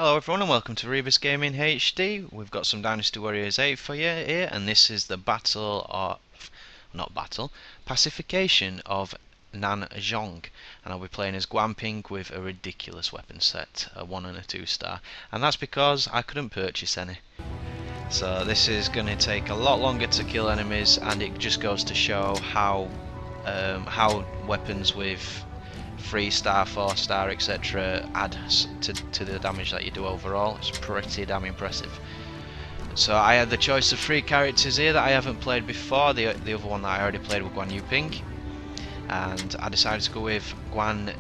Hello everyone and welcome to ErebosGamingHD. We've got some Dynasty Warriors 8 for you here, and this is the Pacification of Nan Zhong, and I'll be playing as Guan Ping with a ridiculous weapon set, a 1 and a 2 star, and that's because I couldn't purchase any. So this is going to take a lot longer to kill enemies, and it just goes to show how weapons with 3 star, 4 star, etc. add to the damage that you do overall. It's pretty damn impressive. So I had the choice of 3 characters here that I haven't played before. The other one that I already played with Guan Ping, and I decided to go with Guan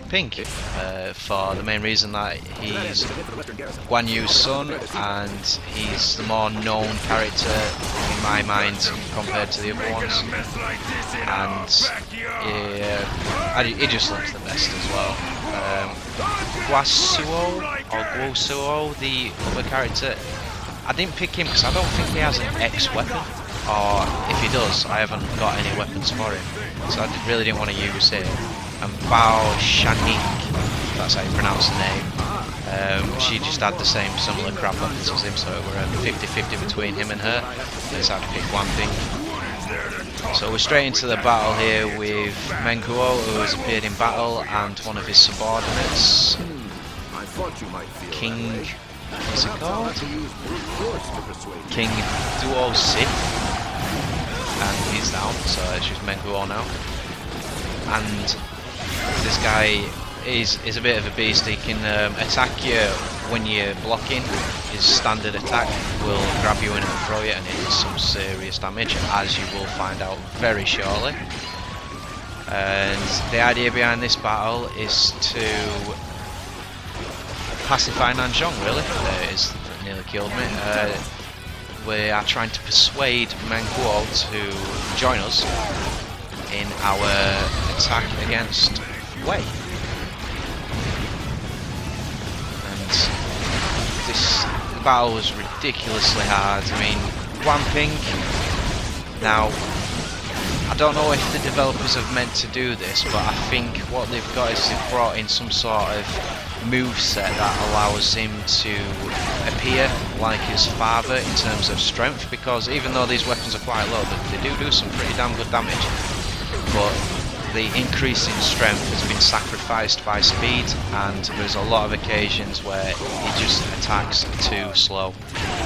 Ping for the main reason that he's Guan Yu's son, and he's the more known character in my mind compared to the other ones, and he just looks the best as well. Guosuo, the other character, I didn't pick him because I don't think he has an X weapon, or if he does, I haven't got any weapons for him, so I really didn't want to use him. And Bao Shanik, that's how you pronounce the name, she just had the similar crap weapons as him, so we're at 50-50 between him and her. I decided to pick Guan Ping. So we're straight into the battle here with Menguo, who has appeared in battle, and one of his subordinates, King, what's it called? King Duo Sith, and he's down, so it's just Menguo now. And this guy is a bit of a beast. He can attack you when you're blocking. His standard attack will grab you in and throw you, and it does some serious damage, as you will find out very shortly. And the idea behind this battle is to pacify Nan Zhong, really. It's nearly killed me. We are trying to persuade Menguo to join us in our attack against Wei. And this battle was ridiculously hard. I mean, Guan Ping, now I don't know if the developers have meant to do this, but I think what they've got is they've brought in some sort of moveset that allows him to appear like his father in terms of strength, because even though these weapons are quite low, they do some pretty damn good damage. But the increase in strength has been sacrificed by speed, and there's a lot of occasions where he just attacks too slow,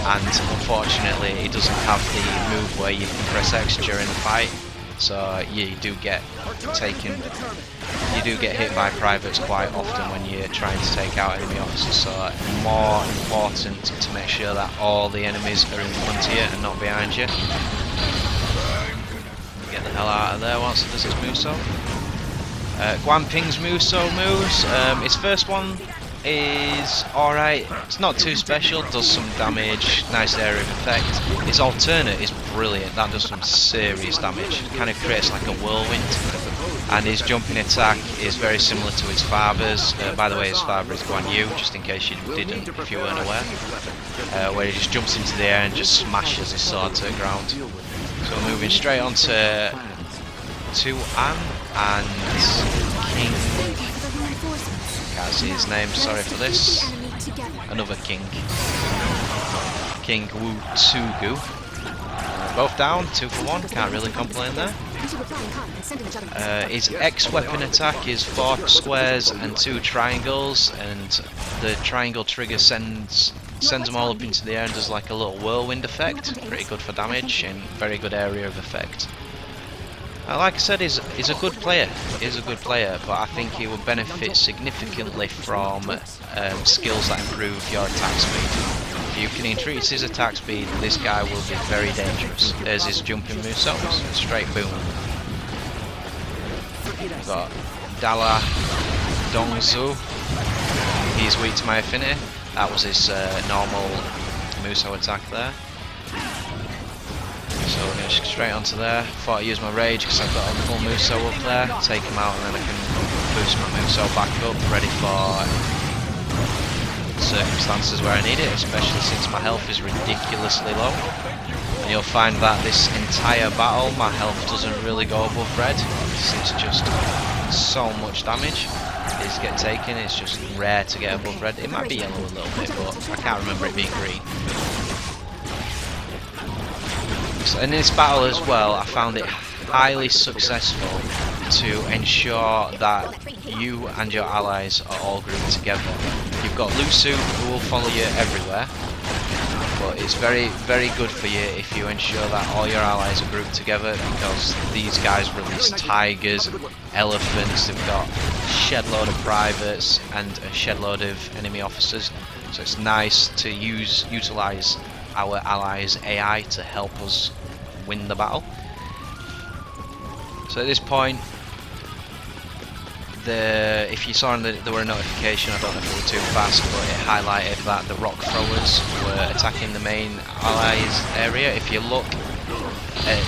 and unfortunately he doesn't have the move where you can press X during the fight, so you do get hit by privates quite often when you're trying to take out enemy officers. So more important to make sure that all the enemies are in front of you and not behind you. Get the hell out of there once it does his moveset. Guan Ping's moveset moves. His first one is alright. It's not too special. Does some damage. Nice area of effect. His alternate is brilliant. That does some serious damage. Kind of creates like a whirlwind. And his jumping attack is very similar to his father's. By the way, his father is Guan Yu, just in case you didn't, if you weren't aware. Where he just jumps into the air and just smashes his sword to the ground. So we're moving straight on to An and King. Can't see his name, sorry for this. Another King. King Wu Tsugu. Both down, 2 for 1, can't really complain there. His X weapon attack is 4 squares and 2 triangles, and the triangle trigger sends them all up into the air and does like a little whirlwind effect. Pretty good for damage and very good area of effect. Like I said, he's a good player. He's a good player, but I think he would benefit significantly from skills that improve your attack speed. If you can increase his attack speed, this guy will be very dangerous. There's his jumping moveset, straight boom. We've got Dala Dongzu. He's weak to my affinity. That was his normal moveset attack there. So we're going to straight onto there. Thought I'd use my rage because I've got a full moveset up there. Take him out and then I can boost my moveset back up, ready for circumstances where I need it, especially since my health is ridiculously low. And you'll find that this entire battle, my health doesn't really go above red. It's just so much damage is get taken. It's just rare to get above red. It might be yellow a little bit, but I can't remember it being green. So in this battle as well, I found it highly successful to ensure that you and your allies are all grouped together. You've got Lusu who will follow you everywhere, but it's very, very good for you if you ensure that all your allies are grouped together, because these guys release tigers, elephants, they've got a shed load of privates and a shed load of enemy officers, so it's nice to utilise our allies' AI to help us win the battle. So at this point, if you saw there were a notification, I don't know if it was too fast, but it highlighted that the rock throwers were attacking the main allies area. If you look at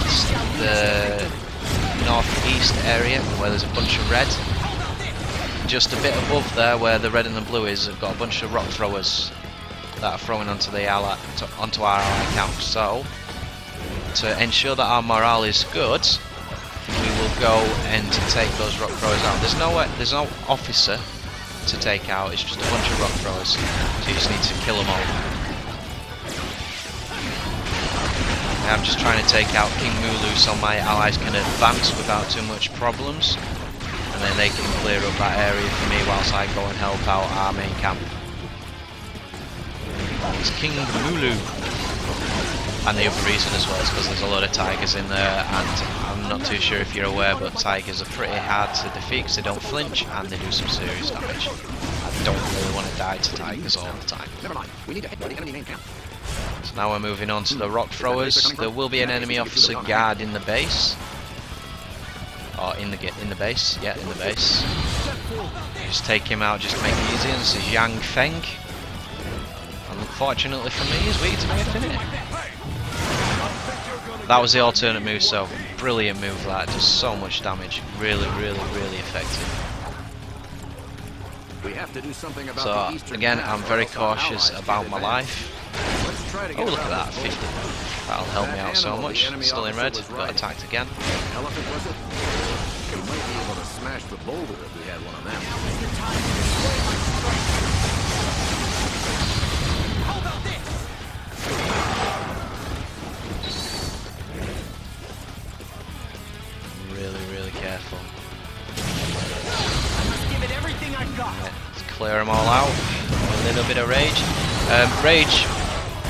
the northeast area where there's a bunch of red, just a bit above there where the red and the blue is, they've got a bunch of rock throwers that are throwing onto onto our ally camp. So to ensure that our morale is good, we will go and take those rock throwers out. There's no officer to take out, it's just a bunch of rock throwers, so you just need to kill them all. I'm just trying to take out King Mulu so my allies can advance without too much problems, and then they can clear up that area for me whilst I go and help out our main camp. It's King Mulu. And the other reason as well is because there's a lot of tigers in there, and I'm not too sure if you're aware, but tigers are pretty hard to defeat because they don't flinch and they do some serious damage. I don't really want to die to tigers all the time. Never mind. We need to head for the enemy main camp. So now we're moving on to the rock throwers. There will be an enemy officer guard in the base. Or in the base, yeah, in the base. Just take him out, just to make it easy. And this is Yang Feng. Unfortunately for me, he's weak to my affinity. That was the alternate move, so brilliant move that, does so much damage, really, really, really effective. We have to do something about So again, I'm very cautious about my life. Oh, look at that, 50. That'll help me out so much. Still in red, got attacked again. Elephant, was it? We might be able to smash the boulder if we had one of them. Really careful. Give it everything I've got. Let's clear them all out. A little bit of rage. Rage,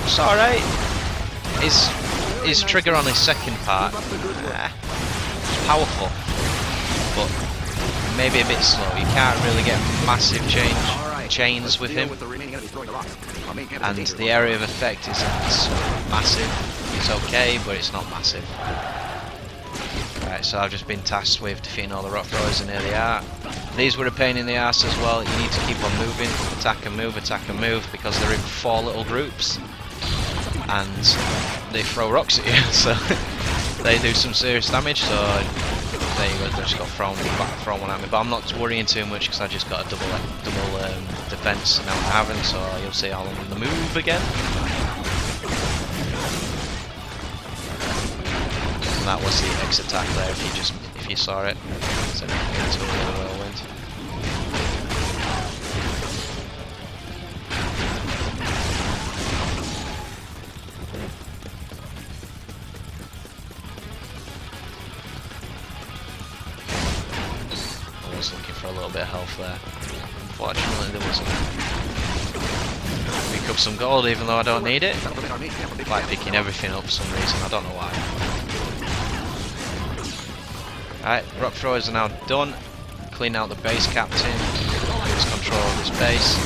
it's alright. His trigger on his second part, it's powerful, but maybe a bit slow. You can't really get massive chains with him. And the area of effect isn't massive. It's okay, but it's not massive. Right, so I've just been tasked with defeating all the rock throwers, and here they are. These were a pain in the ass as well. You need to keep on moving, attack and move, because they're in 4 little groups, and they throw rocks at you, so they do some serious damage. So there you go, they just got thrown one at me, but I'm not worrying too much because I just got a double defense now I haven't, so you'll see all on the move again. And that was the X attack there, if you saw it. So into a whirlwind. I was looking for a little bit of health there. Unfortunately there wasn't. Pick up some gold even though I don't need it. I like picking everything up for some reason, I don't know why. Alright, rock throwers are now done. Clean out the base captain. Lose control of this base.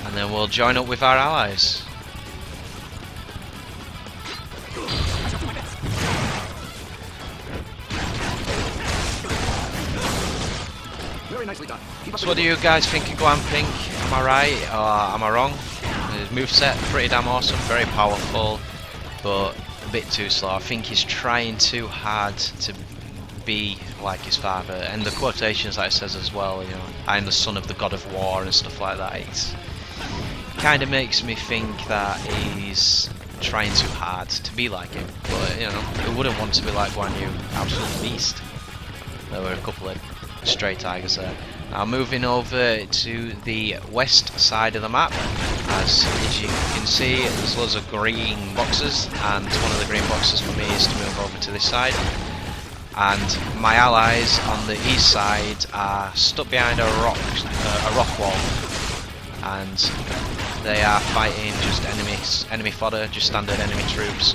And then we'll join up with our allies. Very nicely done. So what do you guys think of Guan Ping? Am I right or am I wrong? His moveset, pretty damn awesome, very powerful, but a bit too slow. I think he's trying too hard to be like his father, and the quotations that it says as well, you know, I am the son of the god of war and stuff like that. It kind of makes me think that he's trying too hard to be like him. But you know, who wouldn't want to be like Guan Yu? Absolute beast. There were a couple of stray tigers there. Now moving over to the west side of the map, as you can see there's loads of green boxes, and one of the green boxes for me is to move over to this side. And my allies on the east side are stuck behind a rock wall, and they are fighting just enemy fodder, just standard enemy troops.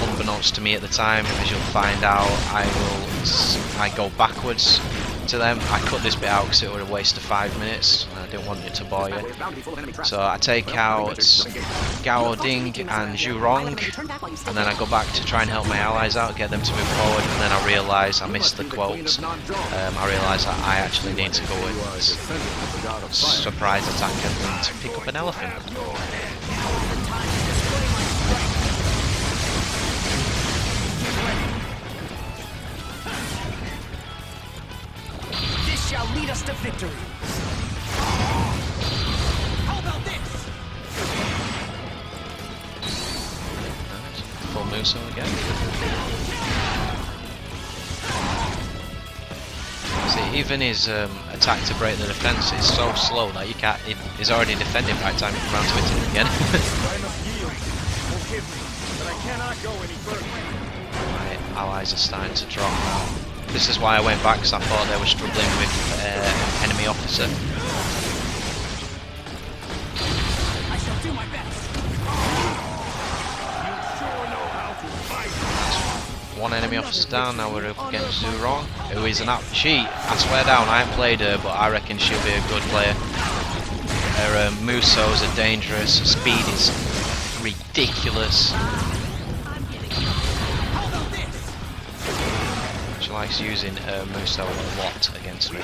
Unbeknownst to me at the time, as you'll find out, I go backwards to them. I cut this bit out because it would have wasted 5 minutes. I didn't want it to bore you. So I take out Gao Ding and Zhu Rong, and then I go back to try and help my allies out, get them to move forward, and then I realise I missed the quotes. I realise that I actually need to go with surprise attack and to pick up an elephant. Shall lead us to victory. How about this? Full Muso again. See, even his attack to break the defense is so slow that you can't. He's already defending by the time you come around to hit him again. My allies are starting to drop now. This is why I went back, because I thought they were struggling with enemy officer. I shall do my best. One enemy officer down, now we're up against Zhu Rong, who is an cheat. I swear down, I haven't played her, but I reckon she'll be a good player. Her Musos are dangerous, her speed is ridiculous. She likes using Muso a lot against me.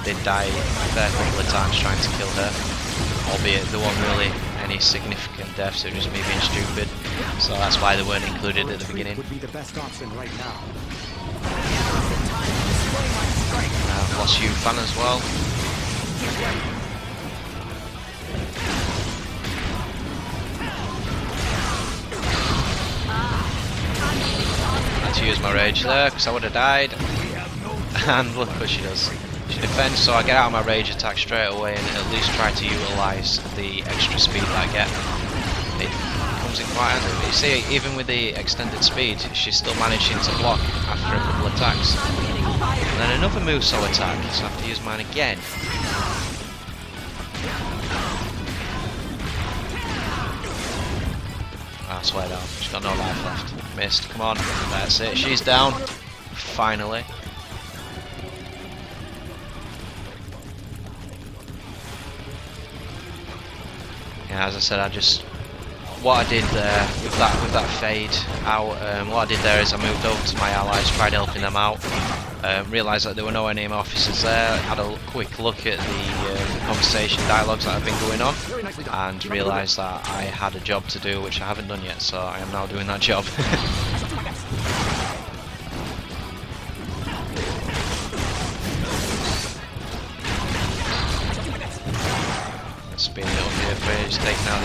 Did die a fair couple of times trying to kill her, albeit there weren't really any significant deaths, it was just me being stupid. So that's why they weren't included at the beginning. Lost Yu Fan as well. To use my rage there because I would have died, and look what she does. She defends, so I get out of my rage attack straight away and at least try to utilise the extra speed that I get. It comes in quite handy. But you see, even with the extended speed, she's still managing to block after a couple of attacks. And then another Muso attack, so I have to use mine again. I swear down, she's got no life left. Missed, come on, that's it, she's down, finally. Yeah, as I said, what I did there with that fade out, what I did there is I moved over to my allies, tried helping them out, realised that there were no enemy officers there, had a quick look at the conversation dialogues that have been going on, and realised that I had a job to do which I haven't done yet, so I am now doing that job. Spin it up here for just taking out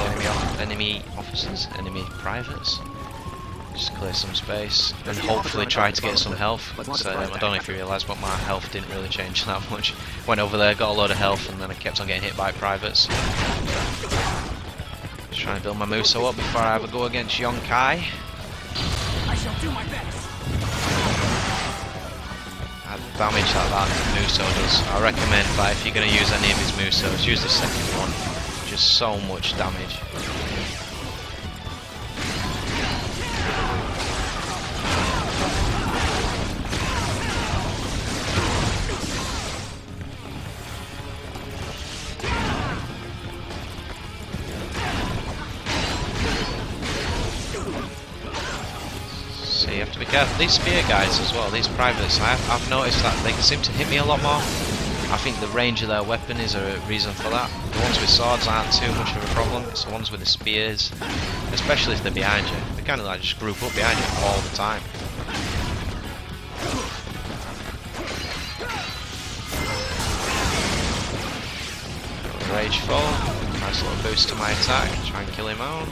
the enemy officers, enemy privates. Just clear some space and hopefully try to get some health. But, I don't know if you realise, but my health didn't really change that much. Went over there, got a load of health, and then I kept on getting hit by privates. Just trying to build my Muso up before I ever go against Yonkai. I shall do my best. The damage that Muso does, I recommend that if you're going to use any of his Musos, use the second one. Just so much damage. So you have to be careful. These spear guys as well, these privates, I've noticed that they seem to hit me a lot more. I think the range of their weapon is a reason for that. The ones with swords aren't too much of a problem, it's the ones with the spears, especially if they're behind you. They kind of like just group up behind you all the time. Rage fall. Nice little boost to my attack. Try and kill him out.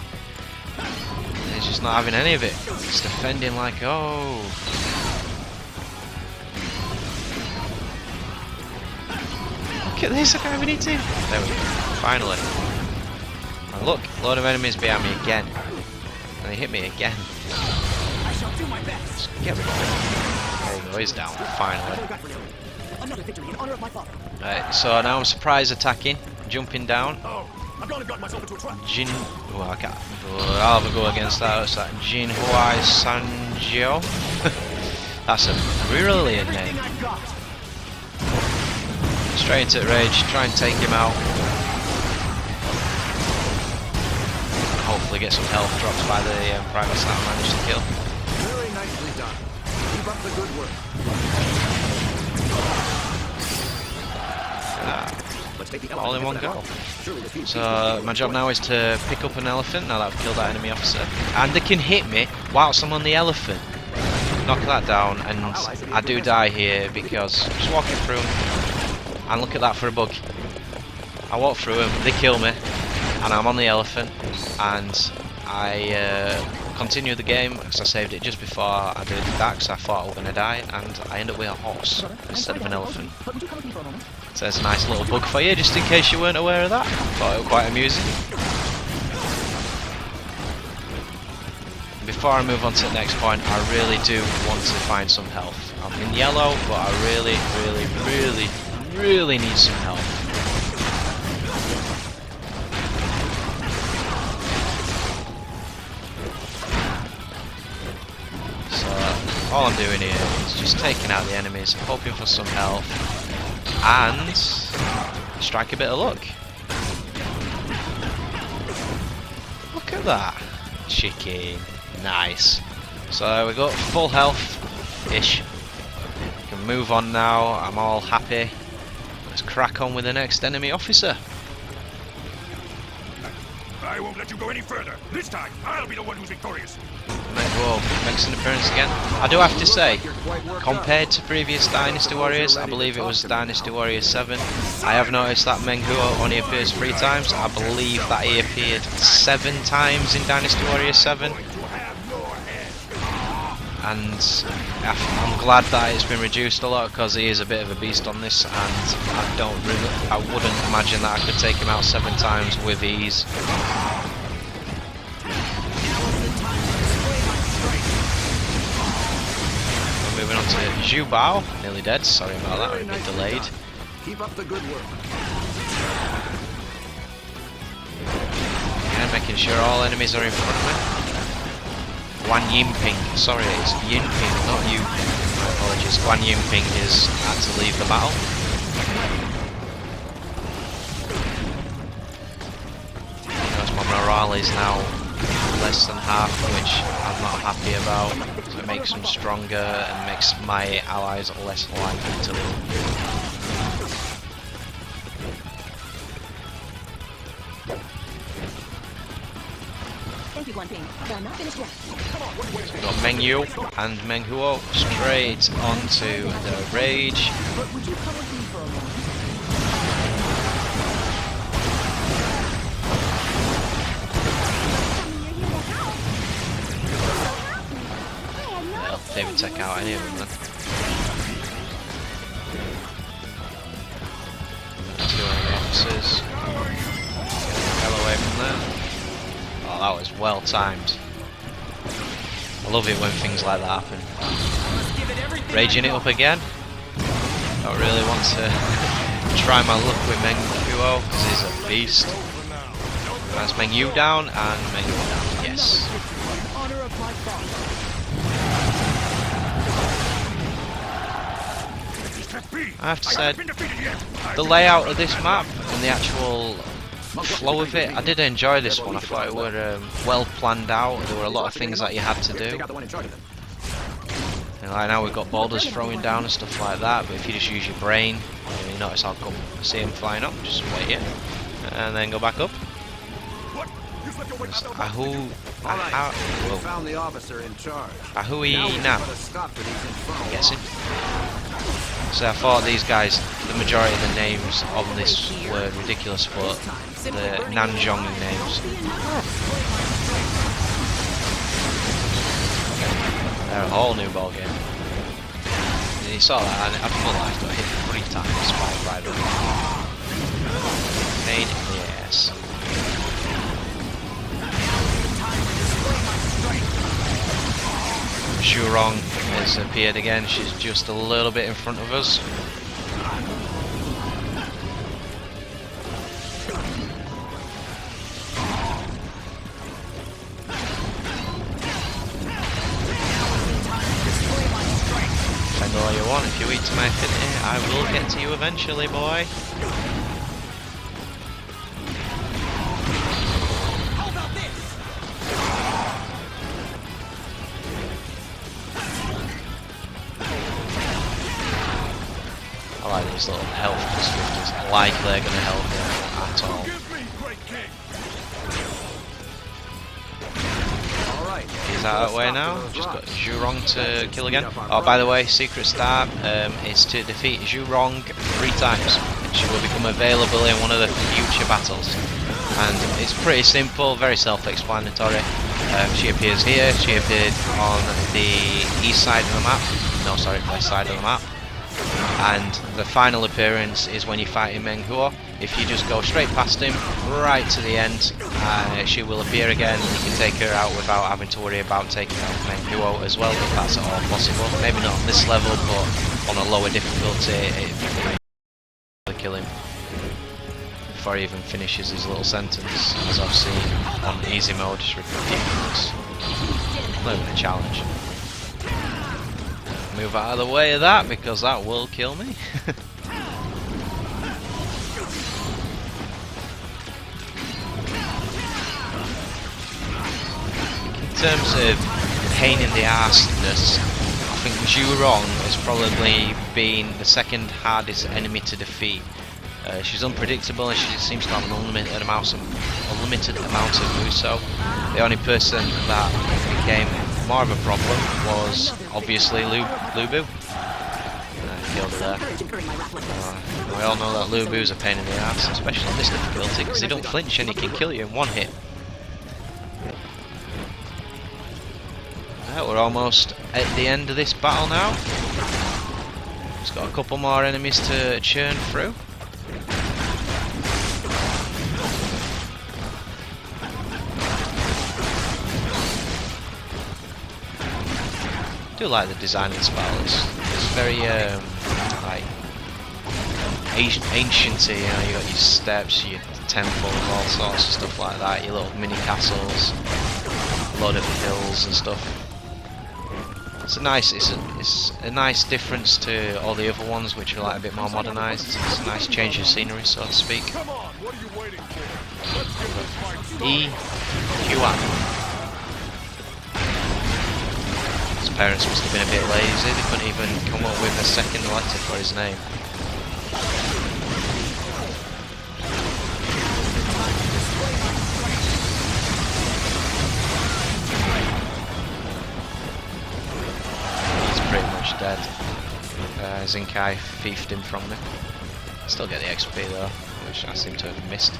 And he's just not having any of it. He's defending like, oh. Look at this, I can't even hit him. There we go. Finally. And look, a load of enemies behind me again. And they hit me again. I shall do my best. Just get rid of him. There you go, he's down, finally. Another victory in honor of my father. Right, so now I'm surprise attacking, jumping down. Oh, I've gone and got myself into a trap. Jin. Oh, I can't. I'll have a go against that. It's like Jin Huai Sanjiao. That's a brilliant name. I've got. Straight into rage, try and take him out. Hopefully get some health drops by the privates that I managed to kill. Very nicely done. Keep up the good work. Let's take the All in one elephant go. So my job now is to pick up an elephant now that I've killed that enemy officer. And they can hit me whilst I'm on the elephant. Knock that down, and I do die here because I'm just walking through them. And look at that for a bug. I walk through them, they kill me, and I'm on the elephant, and I continue the game because I saved it just before I did that because I thought I was going to die, and I end up with a horse instead of an elephant. So there's a nice little bug for you, just in case you weren't aware of that. Thought it was quite amusing. Before I move on to the next point, I really do want to find some health. I'm in yellow, but I really need some help. So all I'm doing here is just taking out the enemies, hoping for some health, and strike a bit of luck. Look at that. Chicken. Nice. So we got full health-ish. Can move on now, I'm all happy. Let's crack on with the next enemy officer. I won't let you go any further. This time, I'll be the one who's victorious. Whoa, makes an appearance again. I do have to say, compared to previous Dynasty Warriors, I believe it was Dynasty Warriors 7, I have noticed that Meng Huo only appears 3 times. I believe that he appeared 7 times in Dynasty Warriors 7. And I'm glad that it's been reduced a lot because he is a bit of a beast on this, and I wouldn't imagine that I could take him out 7 times with ease. We're moving on to Zhu Bao, nearly dead, sorry about that, I'm a bit delayed. Keep up the good work. And making sure all enemies are in front of me. Guan Ping, sorry, it's Yin Ping, not you. My apologies. Guan Ping is had to leave the battle. Because my morale is now less than half, which I'm not happy about. So it makes them stronger and makes my allies less likely to live. Thank you, Guan Ping. But I'm not finished yet. We've got Meng Yu and Meng Huo straight onto the rage. But would you come with me for a moment? Well, didn't even take out any of them then. 2 enemy officers. Get the hell away from there. Oh, that was well timed. I love it when things like that happen. Raging it up again. Don't really want to try my luck with Meng Huo because he's a beast. That's Meng Yu down and Meng Yu down. Yes. I have to say, the layout of this map and the actual flow of it, I did enjoy this one. I thought it were well planned out. There were a lot of things that you had to do. And like now we've got boulders throwing down and stuff like that, but if you just use your brain, you notice I'll come see him flying up, just wait here, and then go back up. Ahu, Found the officer in charge. Ahui now, I'm guessing. So I thought these guys, the majority of the names on this were ridiculous, but the Nan Zhong names. They're a whole new ball game. You saw that, and I feel like I got hit 3 times by Rider. Pain in the ass. Shurong has appeared again. She's just a little bit in front of us. Defend all you want. If you eat to my affinity, I will get to you eventually, boy. I like these little health descriptors, like they're going to help me at all. He's out of the way now, just got Zhurong to kill again. Oh, by the way, secret star is to defeat Zhurong 3 times. She will become available in one of the future battles. And it's pretty simple, very self-explanatory. She appears here, she appeared on the east side of the map. No, sorry, west side of the map. And the final appearance is when you're fighting Meng Huo. If you just go straight past him, right to the end, she will appear again. You can take her out without having to worry about taking out Meng Huo as well, if that's at all possible. Maybe not on this level, but on a lower difficulty, it will kill him before he even finishes his little sentence, as I've seen on easy mode. It's ridiculous. Not even a challenge. Move out of the way of that, because that will kill me. In terms of pain in the arseness, I think Zhurong has probably been the second hardest enemy to defeat. She's unpredictable and she seems to have an unlimited amount of Muso. The only person that became more of a problem was obviously Lu Bu. Killed her there. We all know that Lu Bu's a pain in the ass, especially on this difficulty, because he don't flinch and he can kill you in 1 hit. We're almost at the end of this battle now. Just got a couple more enemies to churn through. I do like the design of this battle. It's very like ancienty, you know. You got your steps, your temples, all sorts of stuff like that. Your little mini castles, a load of hills and stuff. It's a nice difference to all the other ones, which are like a bit more modernised. It's a nice change of scenery, so to speak. Come on, what are you waiting for? Let's get this fight started. Yuan. His parents must have been a bit lazy. They couldn't even come up with a second letter for his name. Dead. Zinkai thiefed him from me. Still get the XP though, which I seem to have missed.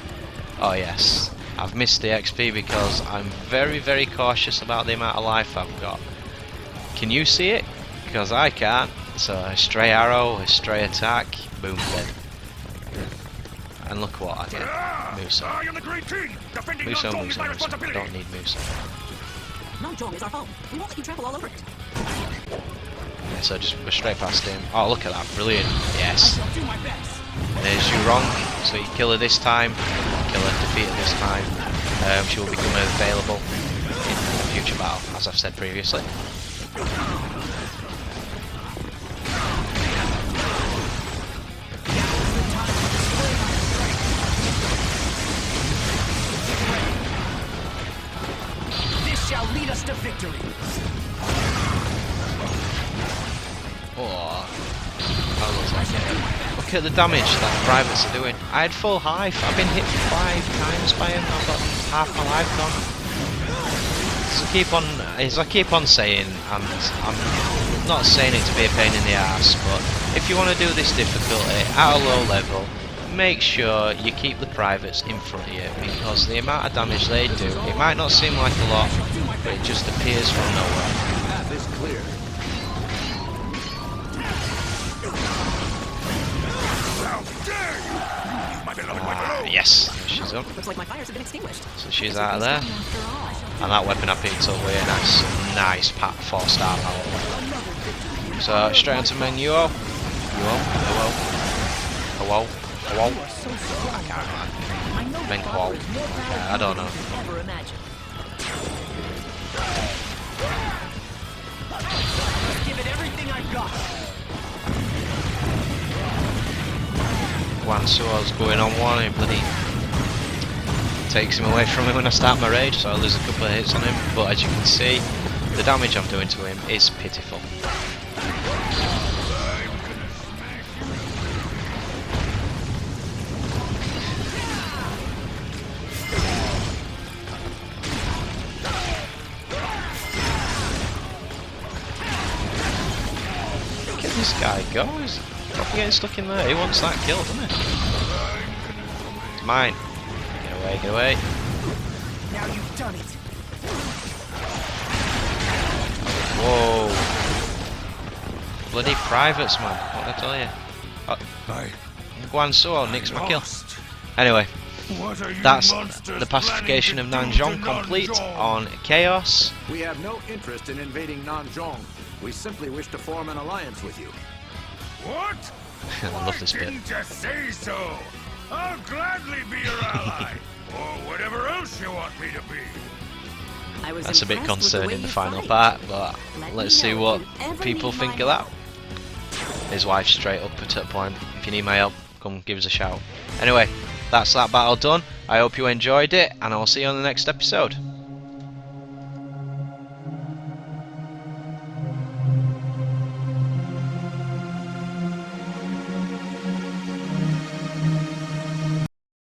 Oh yes, I've missed the XP because I'm very, very cautious about the amount of life I've got. Can you see it? Because I can't. So a stray arrow, a stray attack, boom, dead. And look what I get. Muso. I am the Great King, defending Muso, Nan Zhong is Muso, my Muso. I responsibility. don't need Muso. Nan Zhong is our home. We won't let you trample all over it. Yeah, so just go straight past him. Oh, look at that, brilliant. Yes. I'll do my best. There's Zhurong. So you kill her this time, kill her, defeat her this time. She will become available in a future battle, as I've said previously. This shall lead us to victory. Oh, that looks like it. Look at the damage that the privates are doing. I had full life. I've been hit 5 times by him. I've got half my life gone. As I keep on saying, and I'm not saying it to be a pain in the ass, but if you want to do this difficulty at a low level, make sure you keep the privates in front of you, because the amount of damage they do, it might not seem like a lot, but it just appears from nowhere. Path is clear. How dare you! Leave my beloved wife Ah, alone! yes, there she's up. Looks like my fires have been extinguished. So she's out of there. And that weapon I picked up with a nice pack 4-star power. So straight onto menu. Hello. Menqual. I don't know. Ever imagine. Give it everything I've got. Guan Suo's going on one, and bloody takes him away from him when I start my raid, so I lose a couple of hits on him, but as you can see, the damage I'm doing to him is pitiful. Look at this guy go, he's probably getting stuck in there. He wants that kill, doesn't he? It's mine. Get away. Now you've done it. Whoa. Bloody privates, man. What did I tell you? Guan Suo nicks my kill. Anyway, What are you that's monsters the Pacification of planning Nan to do Zhong to Nan complete Zhong? on Chaos. We have no interest in invading Nan Zhong. We simply wish to form an alliance with you. What? I love this Why bit. didn't you say so? I'll gladly be your ally, or whatever else you want me to be. I was That's a bit impressed with the way concerning, the you final fight. part, but Let me let's see know what if you ever people need think my of that. help. His wife straight up put at point, if you need my help, come give us a shout. Anyway, that's that battle done. I hope you enjoyed it, and I'll see you on the next episode.